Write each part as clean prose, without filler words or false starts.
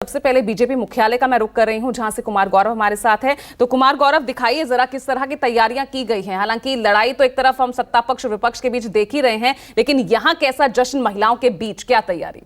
सबसे पहले बीजेपी मुख्यालय का मैं रुख कर रही हूं, जहां से कुमार गौरव हमारे साथ है। तो कुमार गौरव, दिखाइए जरा किस तरह की तैयारियां की गई हैं। हालांकि लड़ाई तो एक तरफ हम सत्ता पक्ष विपक्ष के बीच देख ही रहे हैं, लेकिन यहां कैसा जश्न महिलाओं के बीच, क्या तैयारी?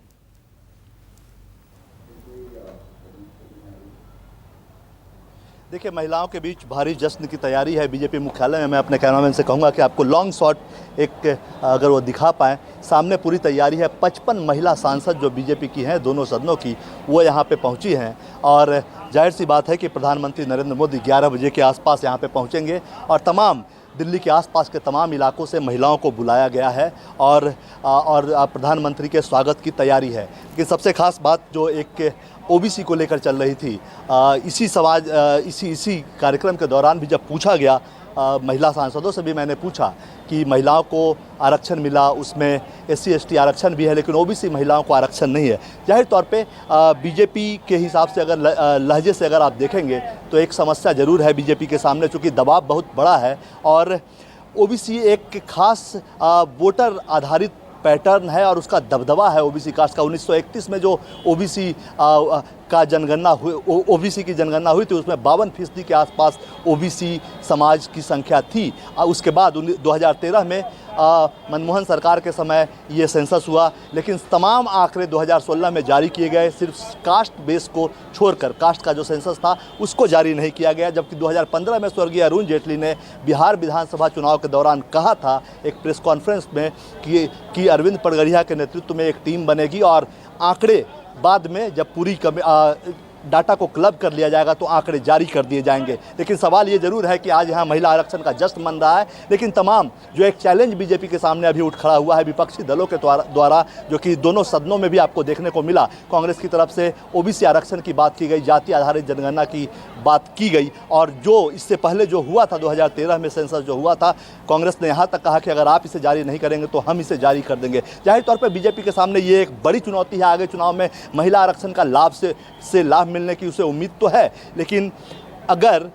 देखिए, महिलाओं के बीच भारी जश्न की तैयारी है बीजेपी मुख्यालय में। मैं अपने कैमरामैन से कहूँगा कि आपको लॉन्ग शॉट एक अगर वो दिखा पाएँ। सामने पूरी तैयारी है। 55 महिला सांसद जो बीजेपी की हैं, दोनों सदनों की, वो यहाँ पे पहुँची हैं। और जाहिर सी बात है कि प्रधानमंत्री नरेंद्र मोदी 11 बजे के आसपास यहाँ पे पहुँचेंगे और तमाम दिल्ली के आसपास के तमाम इलाकों से महिलाओं को बुलाया गया है और प्रधानमंत्री के स्वागत की तैयारी है। लेकिन सबसे खास बात जो एक ओबीसी को लेकर चल रही थी, इसी कार्यक्रम के दौरान भी जब पूछा गया, महिला सांसदों से भी मैंने पूछा कि महिलाओं को आरक्षण मिला, उसमें SC ST आरक्षण भी है, लेकिन ओबीसी महिलाओं को आरक्षण नहीं है। जाहिर तौर पे बीजेपी के हिसाब से अगर लहजे से अगर आप देखेंगे तो एक समस्या ज़रूर है बीजेपी के सामने, चूँकि दबाव बहुत बड़ा है और ओबीसी एक खास वोटर आधारित पैटर्न है और उसका दबदबा है ओबीसी कास्ट का। 1931 में जो ओबीसी की जनगणना हुई थी, उसमें 52% के आसपास ओबीसी समाज की संख्या थी। उसके बाद 2013 में मनमोहन सरकार के समय ये सेंसस हुआ, लेकिन तमाम आंकड़े 2016 में जारी किए गए। सिर्फ कास्ट बेस को छोड़कर, कास्ट का जो सेंसस था उसको जारी नहीं किया गया। जबकि 2015 में स्वर्गीय अरुण जेटली ने बिहार विधानसभा चुनाव के दौरान कहा था एक प्रेस कॉन्फ्रेंस में कि अरविंद पड़गड़िया के नेतृत्व में एक टीम बनेगी और आंकड़े बाद में जब पूरी डाटा को क्लब कर लिया जाएगा तो आंकड़े जारी कर दिए जाएंगे। लेकिन सवाल ये ज़रूर है कि आज यहाँ महिला आरक्षण का जश्न मन रहा है, लेकिन तमाम जो एक चैलेंज बीजेपी के सामने अभी उठ खड़ा हुआ है विपक्षी दलों के द्वारा, जो कि दोनों सदनों में भी आपको देखने को मिला। कांग्रेस की तरफ से ओबीसी आरक्षण की बात की गई, जाति आधारित जनगणना की बात की गई, और जो इससे पहले जो हुआ था 2013 में सेंसस जो हुआ था, कांग्रेस ने यहाँ तक कहा कि अगर आप इसे जारी नहीं करेंगे तो हम इसे जारी कर देंगे। जाहिर तौर पर बीजेपी के सामने ये एक बड़ी चुनौती है। आगे चुनाव में महिला आरक्षण का लाभ मिलने की उसे उम्मीद तो है, लेकिन अगर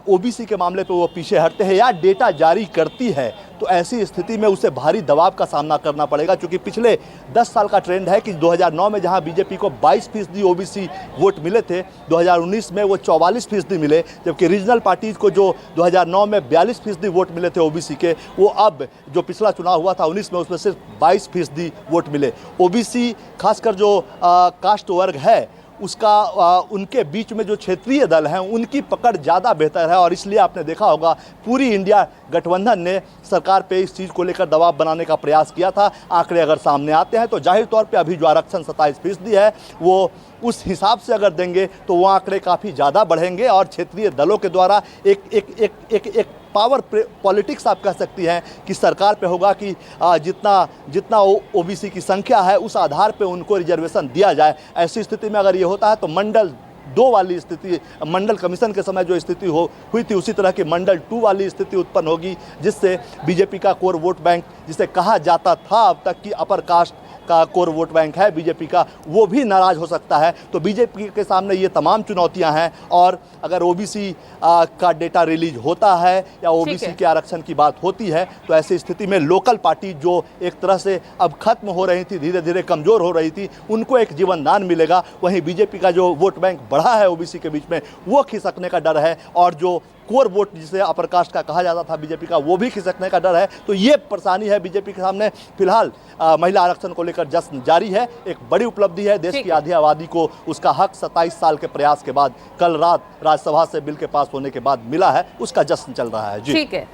ओबीसी के मामले पे वो पीछे हटते हैं या डेटा जारी करती है तो ऐसी स्थिति में उसे भारी दबाव का सामना करना पड़ेगा। क्योंकि पिछले 10 साल का ट्रेंड है कि 2009 में जहां बीजेपी को 22% ओबीसी वोट मिले थे, 2019 में वो 44% मिले, जबकि रीजनल पार्टीज को जो 2009 में 42% वोट मिले थे ओबीसी के, वो अब जो पिछला चुनाव हुआ था 19 में, उसमें सिर्फ 22% वोट मिले। ओबीसी खासकर जो कास्ट वर्ग है उसका उनके बीच में जो क्षेत्रीय दल हैं उनकी पकड़ ज़्यादा बेहतर है, और इसलिए आपने देखा होगा पूरी इंडिया गठबंधन ने सरकार पे इस चीज़ को लेकर दबाव बनाने का प्रयास किया था। आंकड़े अगर सामने आते हैं तो जाहिर तौर पे अभी जो आरक्षण 27% है वो उस हिसाब से अगर देंगे तो वो आंकड़े काफ़ी ज़्यादा बढ़ेंगे और क्षेत्रीय दलों के द्वारा एक पावर पॉलिटिक्स आप कह सकती हैं कि सरकार पे होगा कि जितना ओबीसी की संख्या है उस आधार पे उनको रिजर्वेशन दिया जाए। ऐसी स्थिति में अगर ये होता है तो मंडल 2 वाली स्थिति, मंडल कमीशन के समय जो स्थिति हुई थी उसी तरह की मंडल 2 वाली स्थिति उत्पन्न होगी, जिससे बीजेपी का कोर वोट बैंक, जिसे कहा जाता था अब तक कि अपर कास्ट का कोर वोट बैंक है बीजेपी का, वो भी नाराज हो सकता है। तो बीजेपी के सामने ये तमाम चुनौतियां हैं, और अगर ओबीसी का डेटा रिलीज होता है या ओबीसी के आरक्षण की बात होती है तो ऐसी स्थिति में लोकल पार्टी जो एक तरह से अब खत्म हो रही थी, धीरे धीरे कमज़ोर हो रही थी, उनको एक जीवनदान मिलेगा। वहीं बीजेपी का जो वोट बैंक बढ़ा है ओबीसी के बीच में, वो खिसकने का डर है, और जो कोर वोट जिसे अपर कास्ट का कहा जाता था बीजेपी का, वो भी खिसकने का डर है। तो ये परेशानी है बीजेपी के सामने। फिलहाल महिला आरक्षण को लेकर जश्न जारी है। एक बड़ी उपलब्धि है, देश की आधी आबादी को उसका हक 27 साल के प्रयास के बाद कल रात राज्यसभा से बिल के पास होने के बाद मिला है, उसका जश्न चल रहा है। जी ठीक है।